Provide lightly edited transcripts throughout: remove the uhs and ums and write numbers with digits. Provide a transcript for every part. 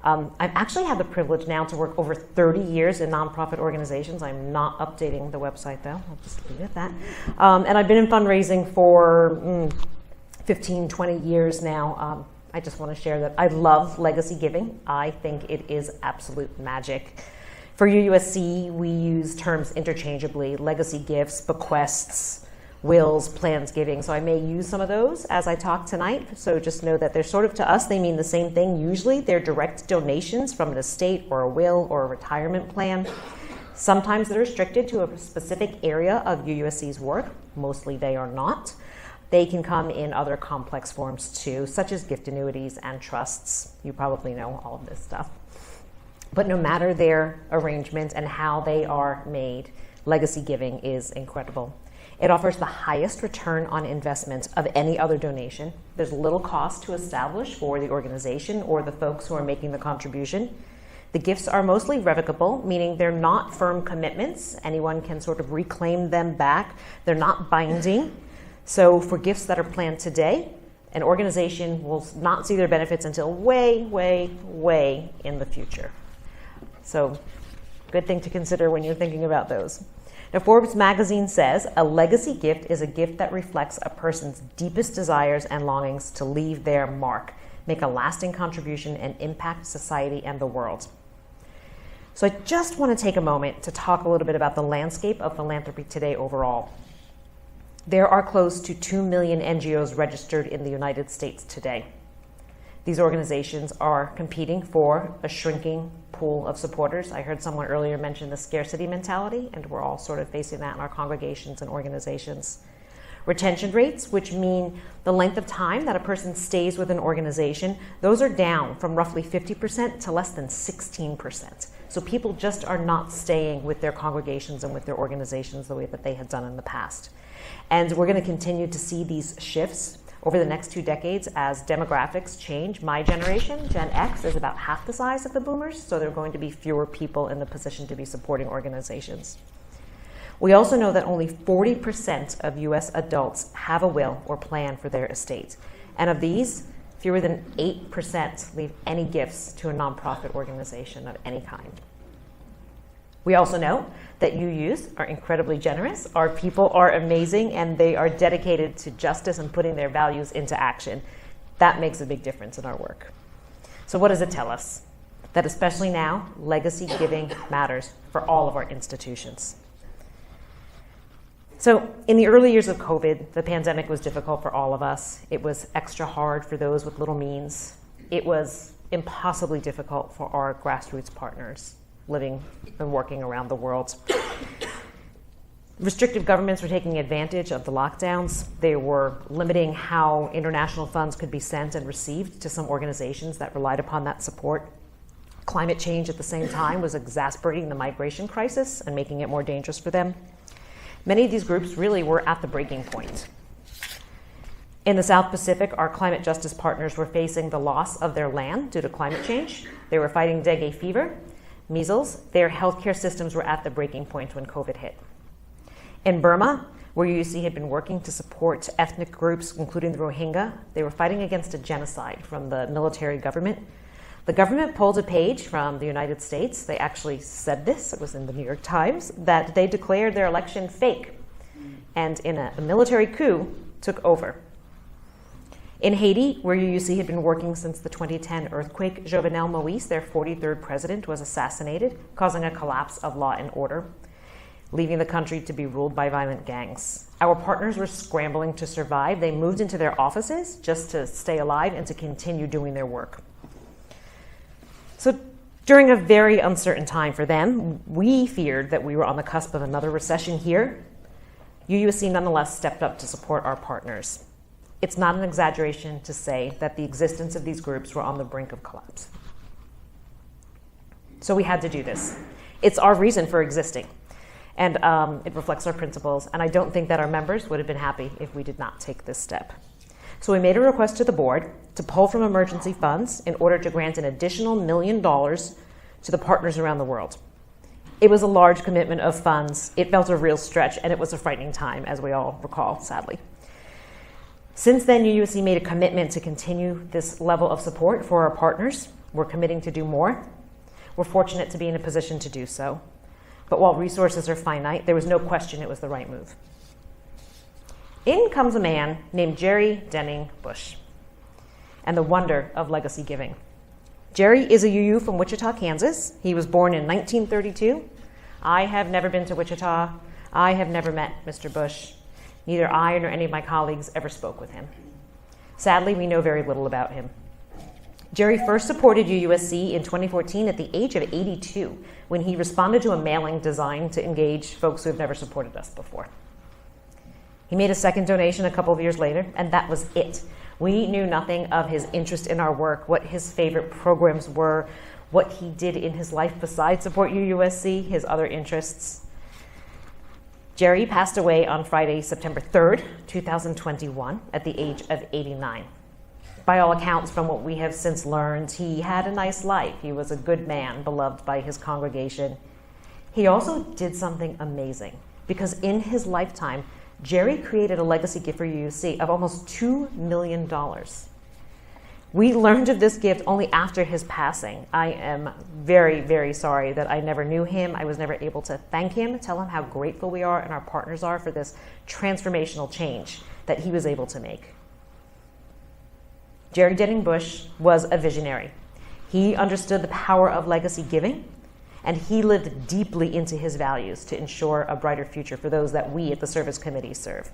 I've actually had the privilege now to work over 30 years in nonprofit organizations. I'm not updating the website though, I'll just leave it at that. And I've been in fundraising for 15, 20 years now. I just want to share that I love legacy giving. I think it is absolute magic. For UUSC, we use terms interchangeably: legacy gifts, bequests, wills, plans giving. So I may use some of those as I talk tonight. So just know that they're sort of, to us, they mean the same thing. Usually they're direct donations from an estate or a will or a retirement plan. Sometimes they're restricted to a specific area of UUSC's work. Mostly they are not. They can come in other complex forms too, such as gift annuities and trusts. You probably know all of this stuff. But no matter their arrangement and how they are made, legacy giving is incredible. It offers the highest return on investment of any other donation. There's little cost to establish for the organization or the folks who are making the contribution. The gifts are mostly revocable, meaning they're not firm commitments. Anyone can sort of reclaim them back. They're not binding. So for gifts that are planned today, an organization will not see their benefits until way, way, way in the future. So good thing to consider when you're thinking about those. Now, Forbes magazine says a legacy gift is a gift that reflects a person's deepest desires and longings to leave their mark, make a lasting contribution, and impact society and the world. So I just want to take a moment to talk a little bit about the landscape of philanthropy today overall. There are close to 2 million NGOs registered in the United States today. These organizations are competing for a shrinking pool of supporters. I heard someone earlier mention the scarcity mentality, and we're all sort of facing that in our congregations and organizations. Retention rates, which mean the length of time that a person stays with an organization, those are down from roughly 50% to less than 16%. So people just are not staying with their congregations and with their organizations the way that they had done in the past. And we're going to continue to see these shifts over the next 2 decades as demographics change. My generation, Gen X, is about half the size of the boomers, so there are going to be fewer people in the position to be supporting organizations. We also know that only 40% of US adults have a will or plan for their estate. And of these, fewer than 8% leave any gifts to a nonprofit organization of any kind. We also know that UUs are incredibly generous. Our people are amazing, and they are dedicated to justice and putting their values into action. That makes a big difference in our work. So what does it tell us? That especially now, legacy giving matters for all of our institutions. So in the early years of COVID, the pandemic was difficult for all of us. It was extra hard for those with little means. It was impossibly difficult for our grassroots partners living and working around the world. Restrictive governments were taking advantage of the lockdowns. They were limiting how international funds could be sent and received to some organizations that relied upon that support. Climate change at the same time was exacerbating the migration crisis and making it more dangerous for them. Many of these groups really were at the breaking point. In the South Pacific, our climate justice partners were facing the loss of their land due to climate change. They were fighting dengue fever, measles. Their healthcare systems were at the breaking point when COVID hit. In Burma, where UUC had been working to support ethnic groups, including the Rohingya, they were fighting against a genocide from the military government. The government pulled a page from the United States. They actually said this, it was in the New York Times, that they declared their election fake, and in a military coup, took over. In Haiti, where UUC had been working since the 2010 earthquake, Jovenel Moïse, their 43rd president, was assassinated, causing a collapse of law and order, leaving the country to be ruled by violent gangs. Our partners were scrambling to survive. They moved into their offices just to stay alive and to continue doing their work. So during a very uncertain time for them, we feared that we were on the cusp of another recession here. UUSC nonetheless stepped up to support our partners. It's not an exaggeration to say that the existence of these groups were on the brink of collapse. So we had to do this. It's our reason for existing, and it reflects our principles, and I don't think that our members would have been happy if we did not take this step. So we made a request to the board to pull from emergency funds in order to grant an additional $1 million to the partners around the world. It was a large commitment of funds. It felt a real stretch, and it was a frightening time, as we all recall, sadly. Since then, UUSC made a commitment to continue this level of support for our partners. We're committing to do more. We're fortunate to be in a position to do so. But while resources are finite, there was no question it was the right move. In comes a man named Jerry Denning Bush and the wonder of legacy giving. Jerry is a UU from Wichita, Kansas. He was born in 1932. I have never been to Wichita. I have never met Mr. Bush. Neither I nor any of my colleagues ever spoke with him. Sadly, we know very little about him. Jerry first supported UUSC in 2014 at the age of 82 when he responded to a mailing designed to engage folks who have never supported us before. He made a second donation a couple of years later, and that was it. We knew nothing of his interest in our work, what his favorite programs were, what he did in his life besides support UUSC, his other interests. Jerry passed away on Friday, September 3rd, 2021, at the age of 89. By all accounts, from what we have since learned, he had a nice life. He was a good man, beloved by his congregation. He also did something amazing, because in his lifetime, Jerry created a legacy gift for UUSC of almost $2 million. We learned of this gift only after his passing. I am very, very sorry that I never knew him. I was never able to thank him, tell him how grateful we are and our partners are for this transformational change that he was able to make. Jerry Denning Bush was a visionary. He understood the power of legacy giving, and he lived deeply into his values to ensure a brighter future for those that we at the Service Committee serve.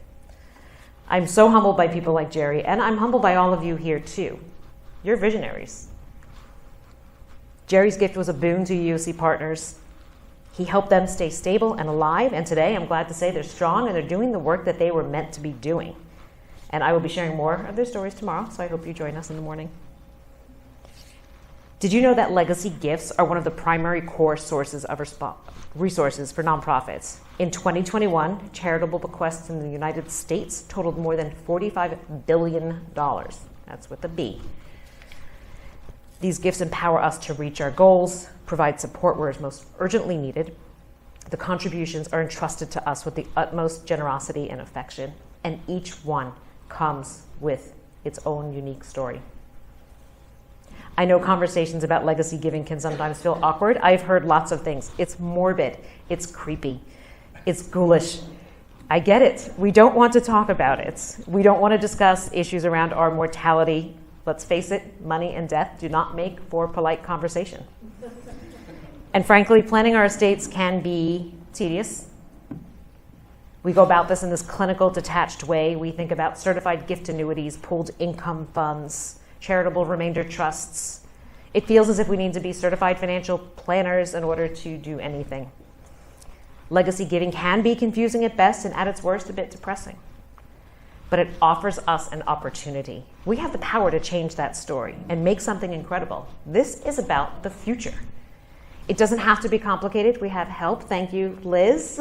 I'm so humbled by people like Jerry, and I'm humbled by all of you here too. You're visionaries. Jerry's gift was a boon to UUSC partners. He helped them stay stable and alive, and today I'm glad to say they're strong and they're doing the work that they were meant to be doing. And I will be sharing more of their stories tomorrow, so I hope you join us in the morning. Did you know that legacy gifts are one of the primary core sources of resources for nonprofits? In 2021, charitable bequests in the United States totaled more than $45 billion. That's with a B. These gifts empower us to reach our goals, provide support where it's most urgently needed. The contributions are entrusted to us with the utmost generosity and affection, and each one comes with its own unique story. I know conversations about legacy giving can sometimes feel awkward. I've heard lots of things. It's morbid. It's creepy. It's ghoulish. I get it. We don't want to talk about it. We don't want to discuss issues around our mortality. Let's face it, money and death do not make for polite conversation. And frankly, planning our estates can be tedious. We go about this in this clinical, detached way. We think about certified gift annuities, pooled income funds, charitable remainder trusts. It feels as if we need to be certified financial planners in order to do anything. Legacy giving can be confusing at best and at its worst a bit depressing. But it offers us an opportunity. We have the power to change that story and make something incredible. This is about the future. It doesn't have to be complicated. We have help. Thank you, Liz.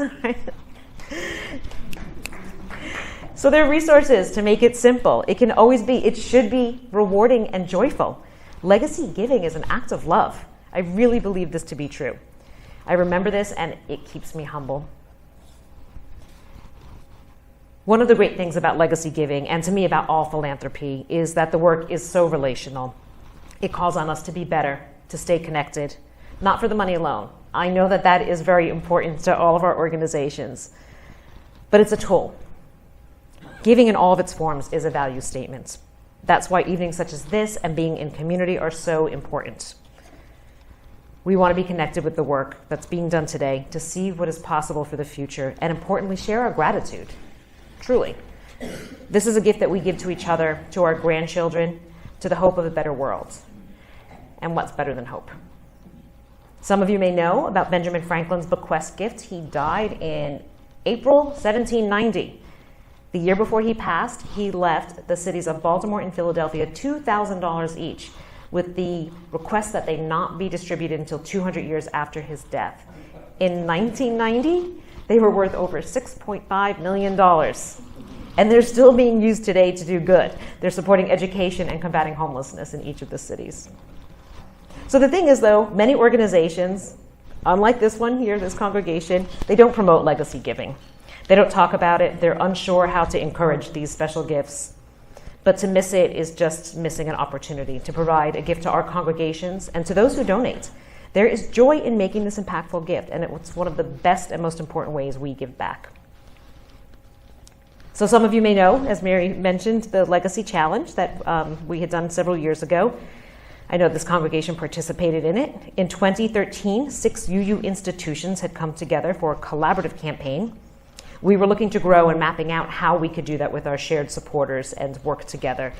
So there are resources to make it simple. It can always be, it should be rewarding and joyful. Legacy giving is an act of love. I really believe this to be true. I remember this and it keeps me humble. One of the great things about legacy giving, and to me about all philanthropy, is that the work is so relational. It calls on us to be better, to stay connected, not for the money alone. I know that that is very important to all of our organizations, but it's a tool. Giving in all of its forms is a value statement. That's why evenings such as this and being in community are so important. We want to be connected with the work that's being done today to see what is possible for the future and importantly share our gratitude. Truly. This is a gift that we give to each other, to our grandchildren, to the hope of a better world. And what's better than hope? Some of you may know about Benjamin Franklin's bequest gift. He died in April 1790. The year before he passed, he left the cities of Baltimore and Philadelphia $2,000 each with the request that they not be distributed until 200 years after his death. In 1990, they were worth over $6.5 million. And they're still being used today to do good. They're supporting education and combating homelessness in each of the cities. So the thing is, though, many organizations, unlike this one here, this congregation, they don't promote legacy giving. They don't talk about it. They're unsure how to encourage these special gifts. But to miss it is just missing an opportunity to provide a gift to our congregations and to those who donate. There is joy in making this impactful gift, and it's one of the best and most important ways we give back. So some of you may know, as Mary mentioned, the Legacy Challenge that we had done several years ago. I know this congregation participated in it. In 2013, 6 UU institutions had come together for a collaborative campaign. We were looking to grow and mapping out how we could do that with our shared supporters and work together.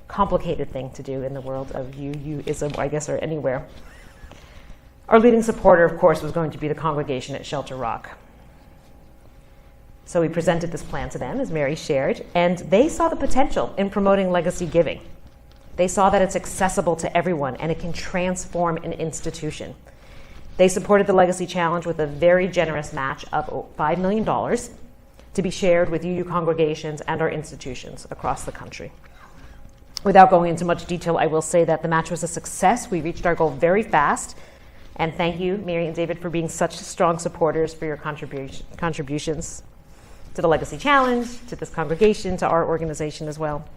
Complicated thing to do in the world of UUism, I guess, or anywhere. Our leading supporter, of course, was going to be the congregation at Shelter Rock. So we presented this plan to them, as Mary shared, and they saw the potential in promoting legacy giving. They saw that it's accessible to everyone and it can transform an institution. They supported the Legacy Challenge with a very generous match of $5 million to be shared with UU congregations and our institutions across the country. Without going into much detail, I will say that the match was a success. We reached our goal very fast. And thank you, Mary and David, for being such strong supporters for your contributions to the Legacy Challenge, to this congregation, to our organization as well.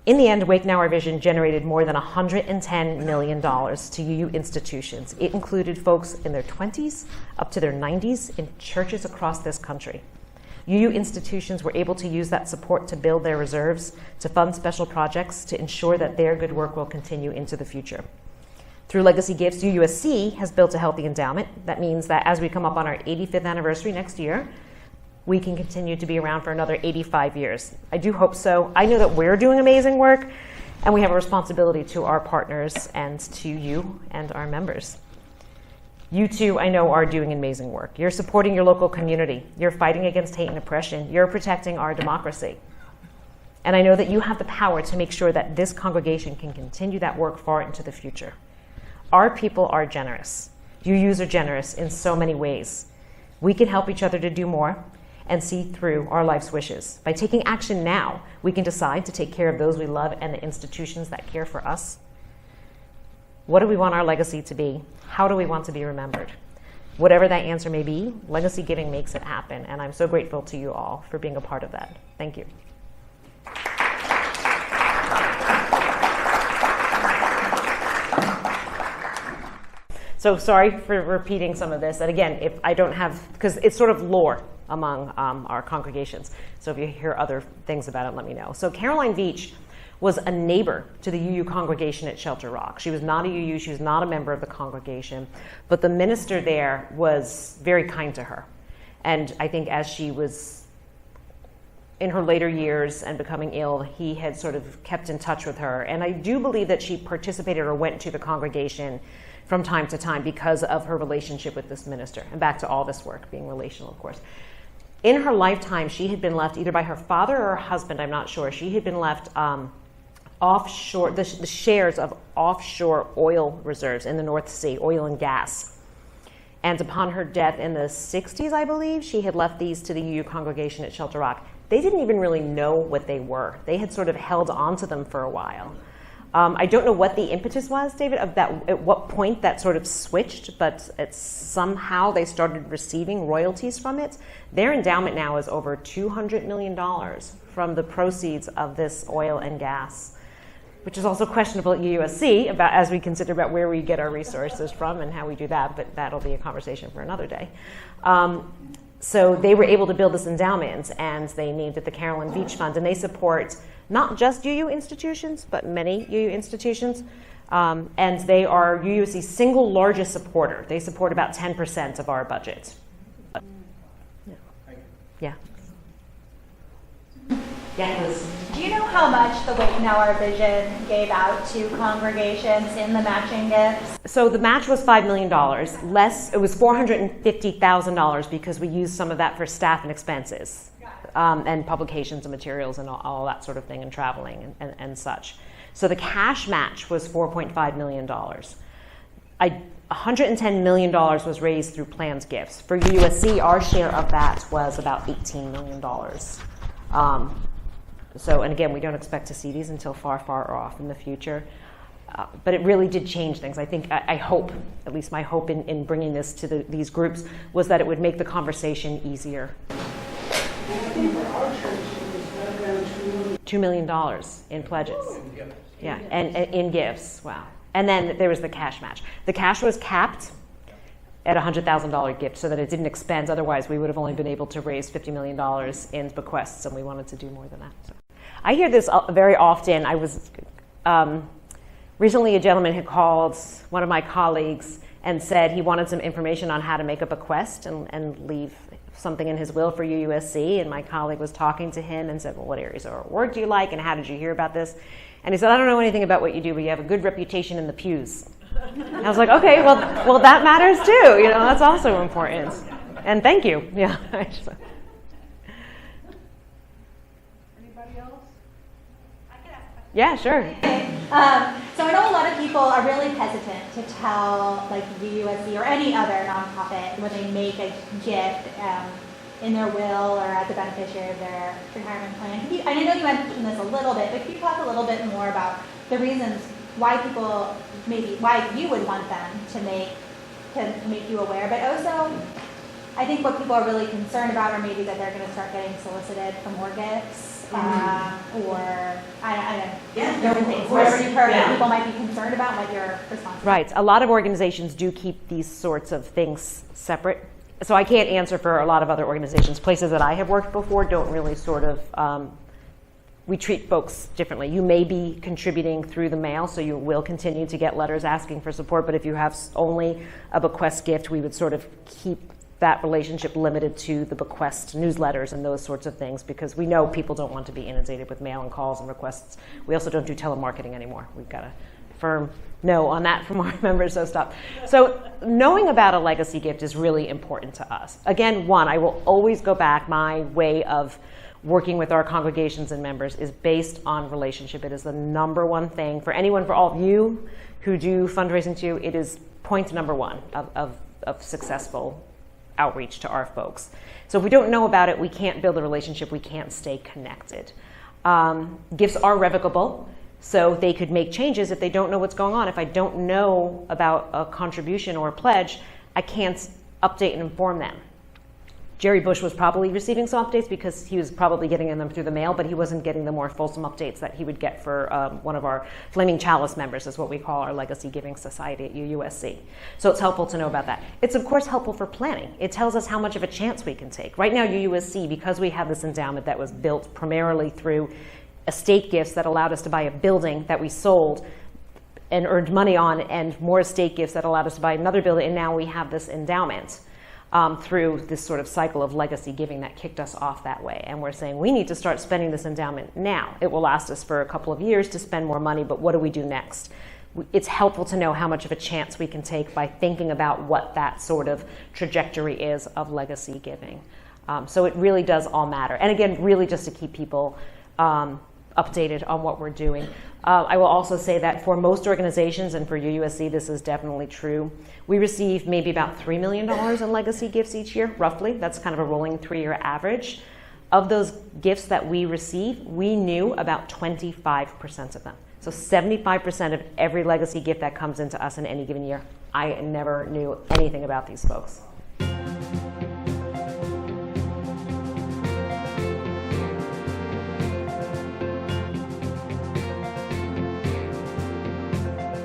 In the end, Wake Now Our Vision generated more than $110 million to UU institutions. It included folks in their 20s up to their 90s in churches across this country. UU institutions were able to use that support to build their reserves, to fund special projects, to ensure that their good work will continue into the future. Through Legacy Gifts, UUSC has built a healthy endowment. That means that as we come up on our 85th anniversary next year, we can continue to be around for another 85 years. I do hope so. I know that we're doing amazing work, and we have a responsibility to our partners and to you and our members. You too, I know, are doing amazing work. You're supporting your local community. You're fighting against hate and oppression. You're protecting our democracy. And I know that you have the power to make sure that this congregation can continue that work far into the future. Our people are generous. UUs are generous in so many ways. We can help each other to do more and see through our life's wishes. By taking action now, we can decide to take care of those we love and the institutions that care for us. What do we want our legacy to be? How do we want to be remembered? Whatever that answer may be, legacy giving makes it happen, and I'm so grateful to you all for being a part of that. Thank you. So sorry for repeating some of this. And again, if I don't have, because it's sort of lore among our congregations. So if you hear other things about it, let me know. So Caroline Veach was a neighbor to the UU congregation at Shelter Rock. She was not a UU, she was not a member of the congregation, but the minister there was very kind to her. And I think as she was in her later years and becoming ill, he had sort of kept in touch with her. And I do believe that she participated or went to the congregation from time to time because of her relationship with this minister. And back to all this work, being relational, of course. In her lifetime, she had been left either by her father or her husband, I'm not sure. She had been left offshore, the shares of offshore oil reserves in the North Sea, oil and gas. And upon her death in the 60s, I believe, she had left these to the UU congregation at Shelter Rock. They didn't even really know what they were. They had sort of held on to them for a while. I don't know what the impetus was, David, of that, at what point that sort of switched, but it's somehow they started receiving royalties from it. Their endowment now is over $200 million from the proceeds of this oil and gas, which is also questionable at UUSC about, as we consider about where we get our resources from and how we do that, but that'll be a conversation for another day. So they were able to build this endowment, and they named it the Caroline Veach Fund, and they support not just UU institutions, but many UU institutions. And they are UUSC's single largest supporter. They support about 10% of our budget. Yeah. Yeah, Liz. Do you know how much the Wake Now Our Vision gave out to congregations in the matching gifts? So the match was $5 million. Less, it was $450,000 because we used some of that for staff and expenses. And publications and materials and all that sort of thing, and traveling and such. So the cash match was $4.5 million. $110 million was raised through planned gifts. For UUSC, our share of that was about $18 million. So, and again, we don't expect to see these until far, far off in the future. But it really did change things. I think, I hope, at least my hope in bringing this to these groups was that it would make the conversation easier. I think for our church, it was back down to $2 million in pledges. Yeah, and in gifts, wow. And then there was the cash match. The cash was capped at a $100,000 gift so that it didn't expend. Otherwise, we would have only been able to raise $50 million in bequests, and we wanted to do more than that. So I hear this very often. I was recently a gentleman had called one of my colleagues and said he wanted some information on how to make a bequest and leave something in his will for UUSC. And my colleague was talking to him and said, well, what areas of work do you like, and how did you hear about this? And he said, I don't know anything about what you do, but you have a good reputation in the pews. And I was like, okay, well, that matters too. You know, that's also important. And thank you. Yeah. Anybody else? I could ask a question. Yeah, sure. So I know a lot of people are really hesitant to tell, like, UUSC or any other nonprofit when they make a gift in their will or as a beneficiary of their retirement plan. I know you mentioned this a little bit, but could you talk a little bit more about the reasons why people, maybe why you would want them to make you aware, but also I think what people are really concerned about are maybe that they're going to start getting solicited for more gifts, or I don't know, different things. Whatever you've heard that people might be concerned about, what your response is. Right. A lot of organizations do keep these sorts of things separate. So I can't answer for a lot of other organizations. Places that I have worked before don't really sort of, we treat folks differently. You may be contributing through the mail, so you will continue to get letters asking for support, but if you have only a bequest gift, we would sort of keep that relationship limited to the bequest newsletters and those sorts of things, because we know people don't want to be inundated with mail and calls and requests. We also don't do telemarketing anymore. We've got a firm no on that from our members, so stop. So knowing about a legacy gift is really important to us. Again, one, I will always go back. My way of working with our congregations and members is based on relationship. It is the number one thing for anyone, for all of you who do fundraising too. It is point number one of successful outreach to our folks. So if we don't know about it, we can't build a relationship, we can't stay connected. Gifts are revocable, so they could make changes if they don't know what's going on. If I don't know about a contribution or a pledge, I can't update and inform them. Jerry Bush was probably receiving some updates because he was probably getting them through the mail, but he wasn't getting the more fulsome updates that he would get for one of our Flaming Chalice members, is what we call our Legacy Giving Society at UUSC. So it's helpful to know about that. It's, of course, helpful for planning. It tells us how much of a chance we can take. Right now, UUSC, because we have this endowment that was built primarily through estate gifts that allowed us to buy a building that we sold and earned money on, and more estate gifts that allowed us to buy another building, and now we have this endowment. Through this sort of cycle of legacy giving that kicked us off that way. And we're saying we need to start spending this endowment now. It will last us for a couple of years to spend more money, but what do we do next? It's helpful to know how much of a chance we can take by thinking about what that sort of trajectory is of legacy giving. So it really does all matter. And again, really just to keep people updated on what we're doing. I will also say that for most organizations, and for UUSC this is definitely true, we receive maybe about $3 million in legacy gifts each year, roughly. That's kind of a rolling 3-year average. Of those gifts that we receive, we knew about 25% of them. So 75% of every legacy gift that comes into us in any given year, I never knew anything about these folks.